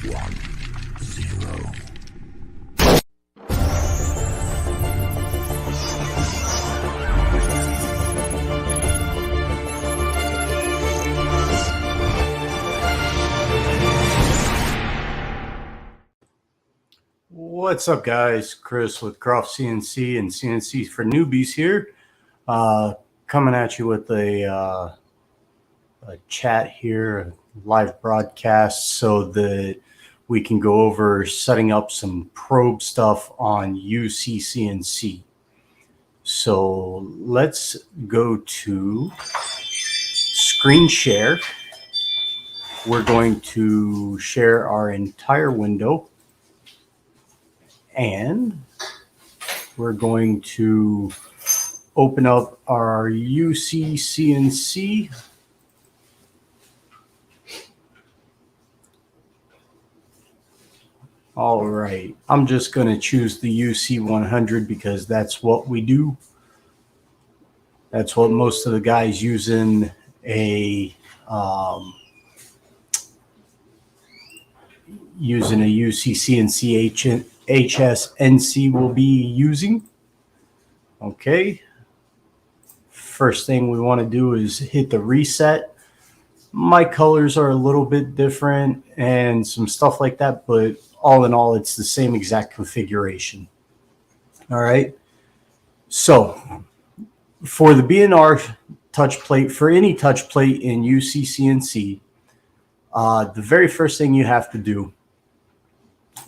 0. What's up, guys? Chris with Croft CNC and CNC for Newbies here. Coming at you with a chat here, a live broadcast, so that we can go over setting up some probe stuff on UCCNC. So let's go to screen share. We're going to share our entire window. And we're going to open up our UCCNC. All right, I'm just going to choose the UC100 because that's what we do. That's what most of the guys using a UCCNC HSNC will be using. Okay. First thing we want to do is hit the reset. My colors are a little bit different and some stuff like that, but all in all, it's the same exact configuration. All right. So for the BNR touch plate, for any touch plate in UCCNC, the very first thing you have to do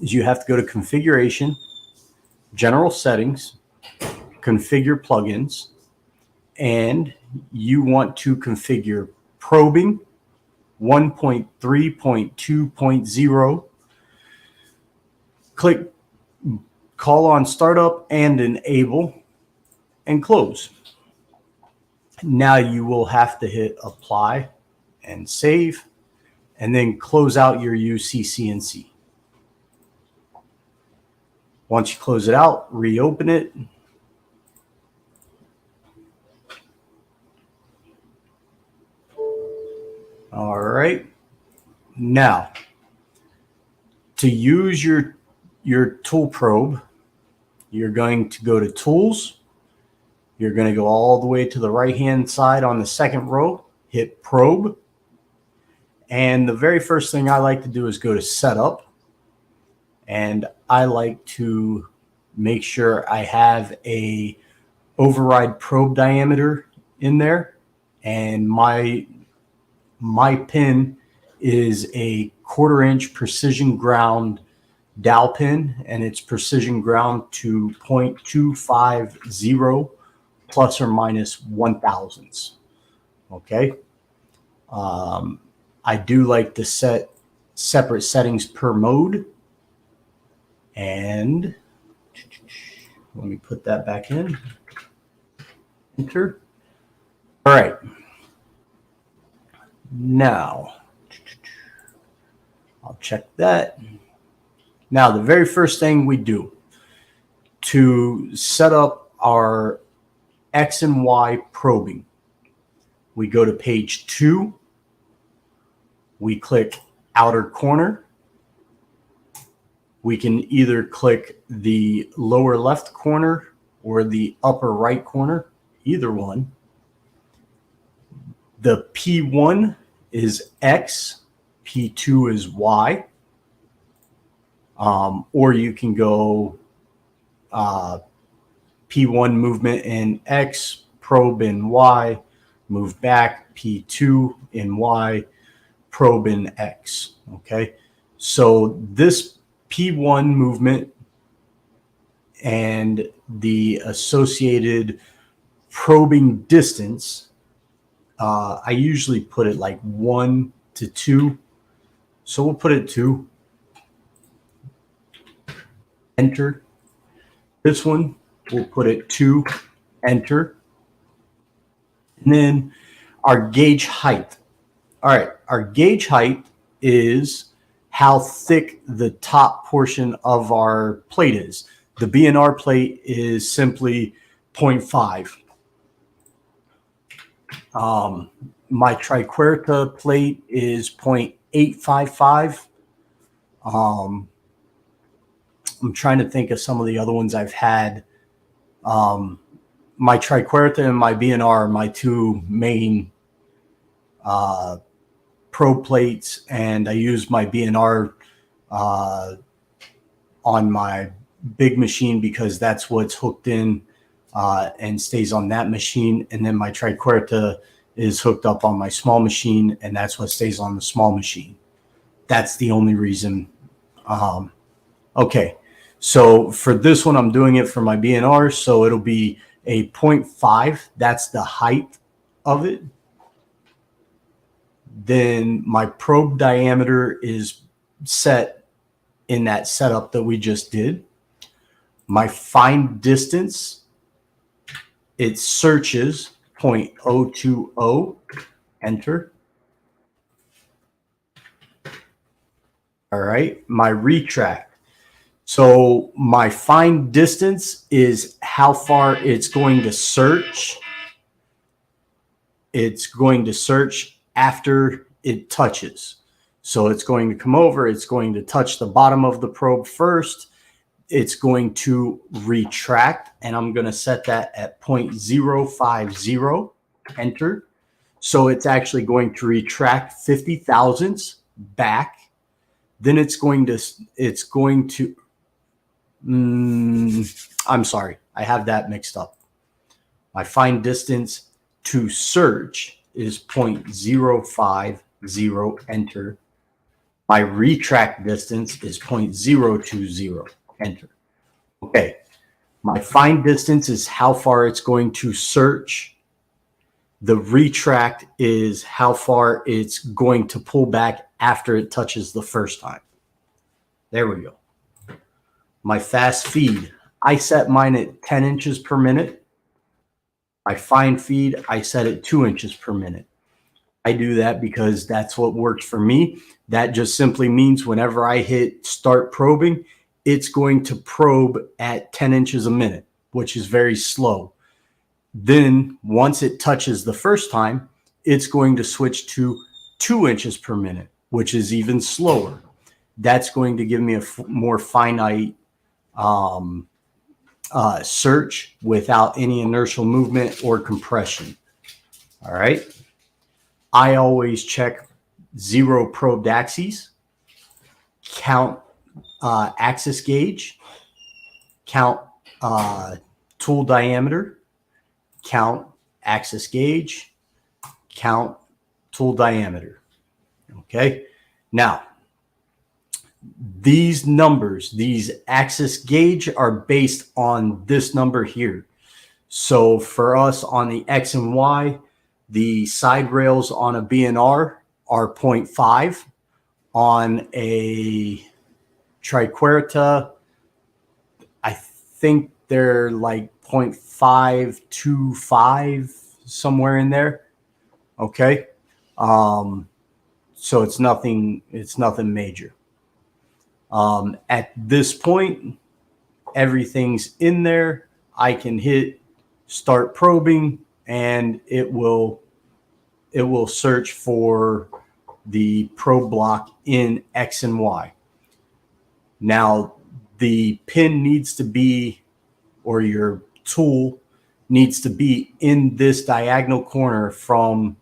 is you have to go to Configuration, General Settings, Configure Plugins, and you want to configure probing 1.3.2.0. Click Call on Startup and Enable and close. Now you will have to hit Apply and Save, and then close out your UCCNC. Once you close it out, reopen it. All right. Now, to use your tool probe, you're going to go to Tools. You're going to go all the way to the right-hand side on the second row, hit Probe. And the very first thing I like to do is go to Setup. And I like to make sure I have a override probe diameter in there. And my pin is a 1/4 inch precision ground dowel pin, and it's precision ground to 0.250 plus or minus 1 thousandths. Okay. I do like to set separate settings per mode. And let me put that back in. Enter. All right. Now, I'll check that. Now, the very first thing we do to set up our X and Y probing, we go to page 2. We click outer corner. We can either click the lower left corner or the upper right corner, either one. The P1 is X, P2 is Y. Or you can go P1 movement in X, probe in Y, move back, P2 in Y, probe in X. Okay, so this P1 movement and the associated probing distance, I usually put it like 1 to 2. So we'll put it 2. Enter. This one, we'll put it 2. Enter. And then our gauge height. All right, our gauge height is how thick the top portion of our plate is. The BNR plate is simply 0.5. My Triquerta plate is 0.855. I'm trying to think of some of the other ones I've had. My Triquarta and my BNR are my two main probe plates, and I use my BNR on my big machine because that's what's hooked in and stays on that machine. And then my Triquarta is hooked up on my small machine, and that's what stays on the small machine. That's the only reason. Okay, so for this one, I'm doing it for my BNR, so it'll be a 0.5. That's the height of it. Then my probe diameter is set in that setup that we just did. My find distance, it searches 0.020, enter. All right, my retract. So my find distance is how far it's going to search. It's going to search after it touches. So it's going to come over, it's going to touch the bottom of the probe first. It's going to retract, and I'm going to set that at 0.050, enter. So it's actually going to retract 50 thousandths back. Then it's going to, I'm sorry, I have that mixed up. My find distance to search is 0.050, enter. My retract distance is 0.020, enter. Okay, my find distance is how far it's going to search. The retract is how far it's going to pull back after it touches the first time. There we go. My fast feed, I set mine at 10 inches per minute. My fine feed, I set at 2 inches per minute. I do that because that's what works for me. That just simply means whenever I hit start probing, it's going to probe at 10 inches a minute, which is very slow. Then once it touches the first time, it's going to switch to 2 inches per minute, which is even slower. That's going to give me a more finite search without any inertial movement or compression. All right. I always check 0 probed axes, count axis gauge, count tool diameter, count axis gauge, count tool diameter. Okay. Now, these numbers, these axis gauge are based on this number here. So for us on the X and Y, the side rails on a BNR are 0.5. On a Triquarta, I think they're like 0.525, somewhere in there. Okay. So it's nothing major. At this point, everything's in there. I can hit start probing, and it will search for the probe block in X and Y. Now, the pin needs to be, or your tool needs to be in this diagonal corner from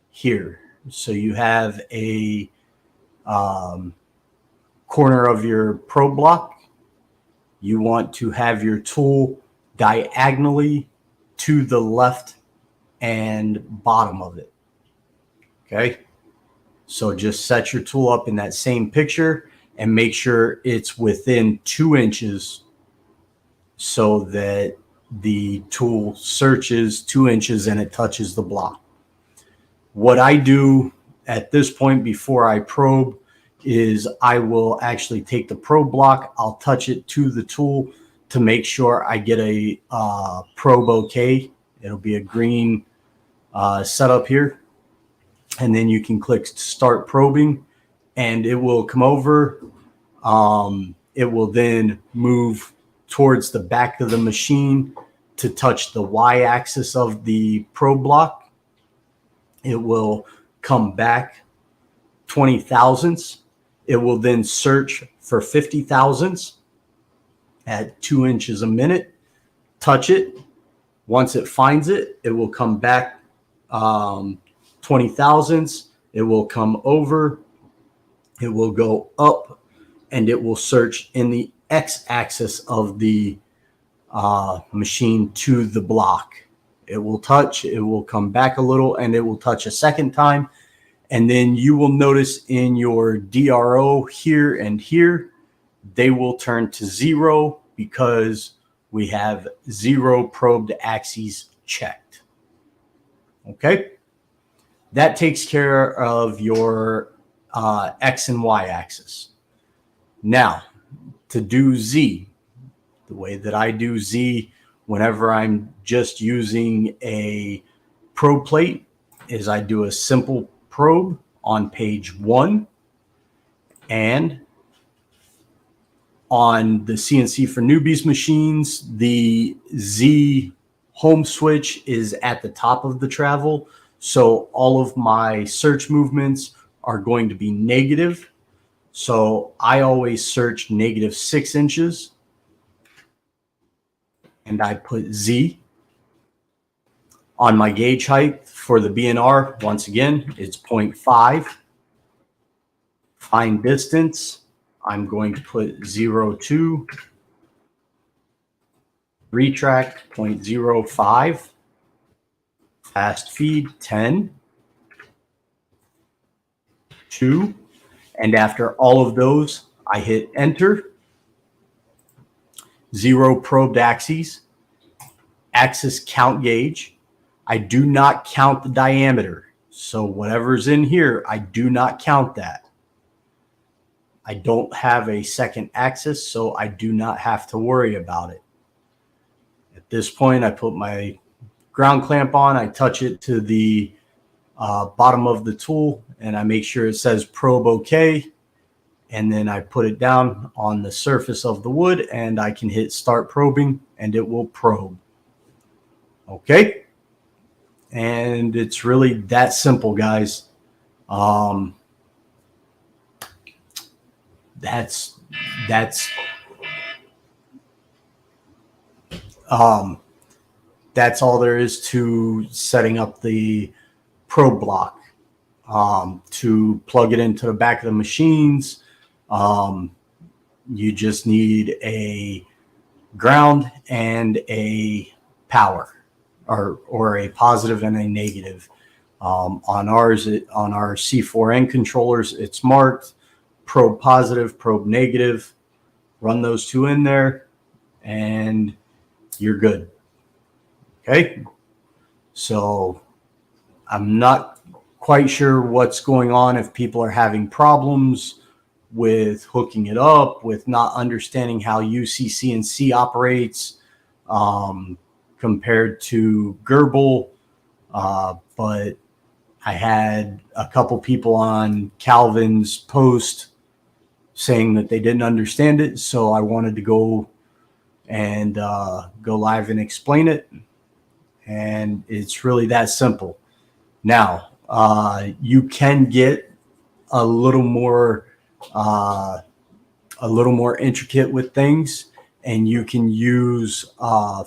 here. So you have a corner of your probe block. You want to have your tool diagonally to the left and bottom of it. Okay. So just set your tool up in that same picture and make sure it's within 2 inches so that the tool searches 2 inches and it touches the block. What I do at this point before I probe is I will actually take the probe block, I'll touch it to the tool to make sure I get a probe okay. It'll be a green setup here. And then you can click start probing and it will come over. It will then move towards the back of the machine to touch the y-axis of the probe block. It will come back 20 thousandths It will then search for 50 thousandths at 2 inches a minute, touch it. Once it finds it, it will come back 20 thousandths. It will come over. It will go up, and it will search in the x-axis of the machine to the block. It will touch, it will come back a little, and it will touch a second time. And then you will notice in your DRO here and here, they will turn to 0 because we have 0 probed axes checked. Okay. That takes care of your X and Y axis. Now, to do Z, the way that I do Z whenever I'm just using a probe plate is I do a simple probe on page 1, and on the CNC for Newbies machines, the Z home switch is at the top of the travel. So all of my search movements are going to be negative. So I always search -6 inches, and I put Z. On my gauge height for the BNR, once again, it's 0.5. Fine distance, I'm going to put 0.2. Retract 0.05. Fast feed 10. 2. And after all of those, I hit enter. 0 probed axes. Axis count gauge. I do not count the diameter. So whatever's in here, I do not count that. I don't have a second axis, so I do not have to worry about it. At this point, I put my ground clamp on. I touch it to the bottom of the tool, and I make sure it says probe OK. And then I put it down on the surface of the wood, and I can hit start probing, and it will probe. Okay. And it's really that simple, guys. That's all there is to setting up the probe block. To plug it into the back of the machines, you just need a ground and a power, or a positive and a negative. On ours, on our C4N controllers, it's marked probe positive, probe negative. Run those two in there, and you're good. Okay. So I'm not quite sure what's going on, if people are having problems with hooking it up, with not understanding how UCCNC operates compared to Gerbil. But I had a couple people on Calvin's post saying that they didn't understand it. So I wanted to go and go live and explain it. And it's really that simple. Now, you can get a little more intricate with things, and you can use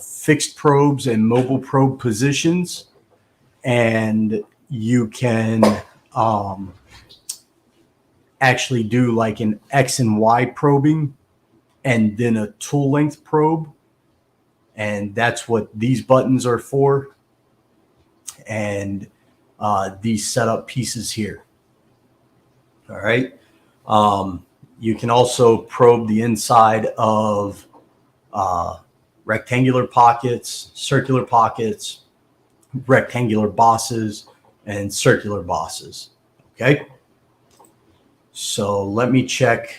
fixed probes and mobile probe positions, and you can actually do like an X and Y probing and then a tool length probe. And that's what these buttons are for. And these setup pieces here. All right. You can also probe the inside of rectangular pockets, circular pockets, rectangular bosses, and circular bosses. Okay. So let me check.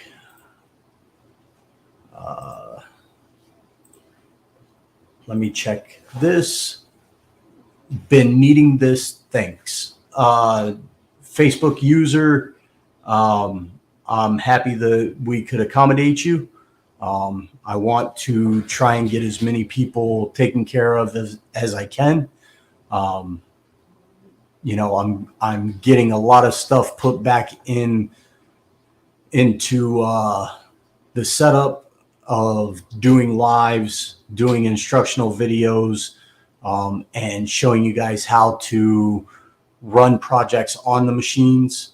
Let me check this. Been needing this. Thanks. Facebook user. I'm happy that we could accommodate you. I want to try and get as many people taken care of as I can. You know, I'm getting a lot of stuff put back in into the setup of doing lives, doing instructional videos, and showing you guys how to run projects on the machines,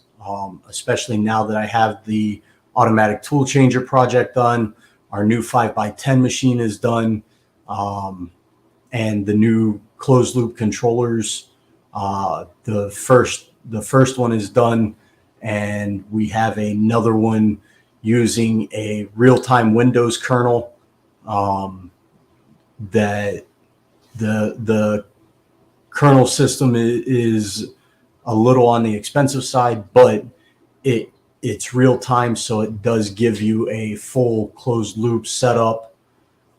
especially now that I have the automatic tool changer project done. Our new 5x10 machine is done, and the new closed loop controllers. The first one is done, and we have another one using a real-time Windows kernel. That the kernel system is a little on the expensive side, but it's real time, so it does give you a full closed loop setup.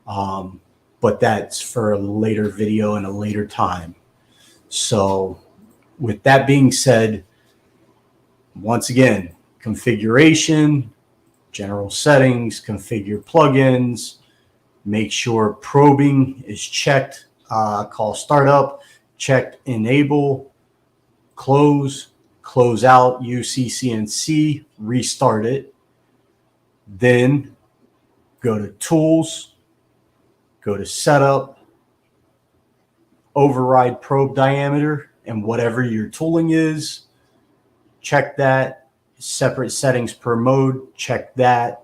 But that's for a later video and a later time. So with that being said, once again, configuration, general settings, configure plugins, make sure probing is checked, call startup, checked enable, close out UCCNC, restart it. Then go to tools, go to setup, override probe diameter, and whatever your tooling is, check that. Separate settings per mode, check that.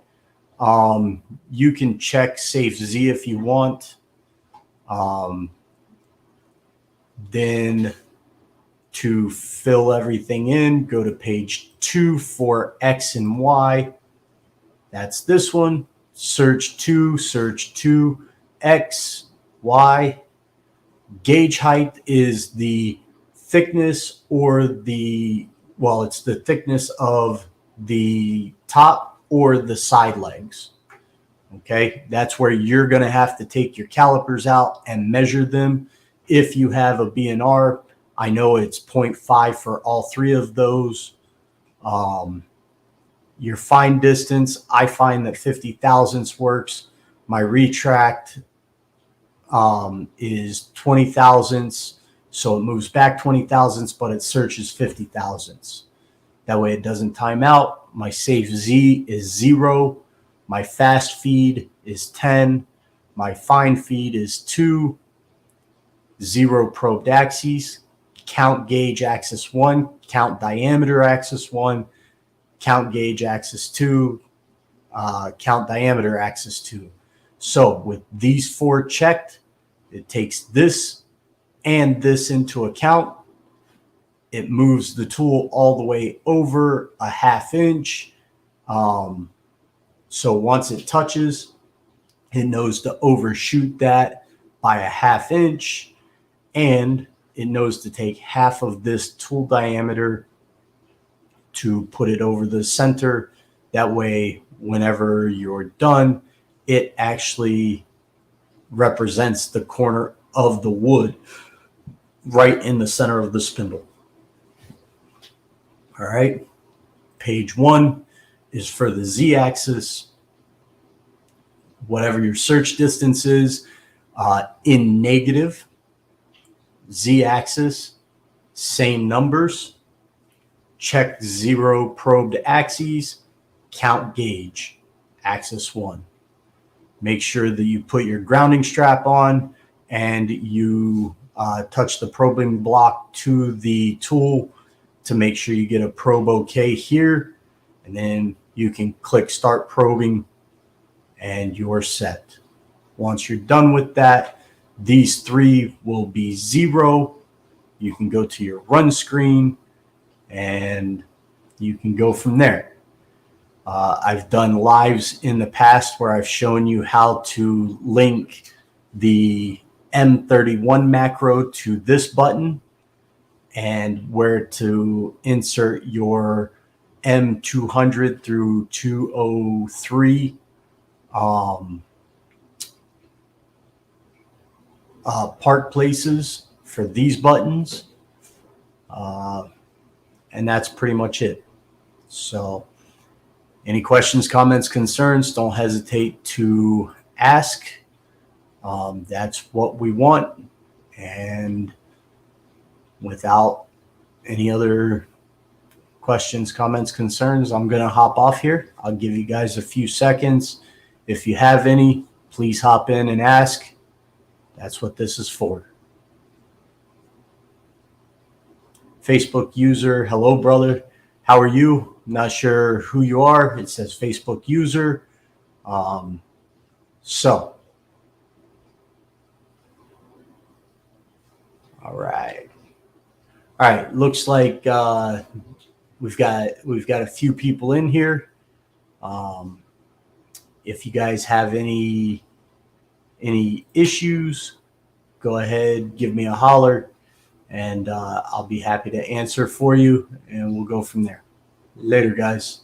You can check safe Z if you want. Then to fill everything in, go to page 2 for X and Y. That's this one. Search 2, X, Y. Gauge height is the thickness or it's the thickness of the top or the side legs. Okay, that's where you're going to have to take your calipers out and measure them. If you have a BNR, I know it's 0.5 for all three of those. Your fine distance, I find that 50 thousandths works. My retract is 20 thousandths, so it moves back 20 thousandths, but it searches 50 thousandths. That way it doesn't time out. My safe Z is 0. My fast feed is 10. My fine feed is 2. 0 probed axes. Count gauge axis 1. Count diameter axis 1. Count gauge axis 2. Count diameter axis 2. So with these 4 checked, it takes this and this into account. It moves the tool all the way over a 1/2 inch. So once it touches, it knows to overshoot that by a 1/2 inch, and it knows to take half of this tool diameter to put it over the center. That way, whenever you're done, it actually represents the corner of the wood right in the center of the spindle. All right. Page 1 is for the Z-axis. Whatever your search distance is, in negative, Z-axis, same numbers. Check 0 probed axes, count gauge, axis 1. Make sure that you put your grounding strap on and you touch the probing block to the tool to make sure you get a probe okay here. And then you can click start probing and you're set. Once you're done with that, these 3 will be 0. You can go to your run screen and you can go from there. I've done lives in the past where I've shown you how to link the M31 macro to this button and where to insert your M200 through 203 part places for these buttons. And that's pretty much it. So any questions, comments, concerns, don't hesitate to ask. That's what we want. And without any other questions, comments, concerns, I'm going to hop off here. I'll give you guys a few seconds. If you have any, please hop in and ask. That's what this is for. Facebook user, hello, brother. How are you? Not sure who you are. It says Facebook user. So, all right. All right. Looks like we've got a few people in here. If you guys have any issues, go ahead, give me a holler, and I'll be happy to answer for you, and we'll go from there. Later, guys.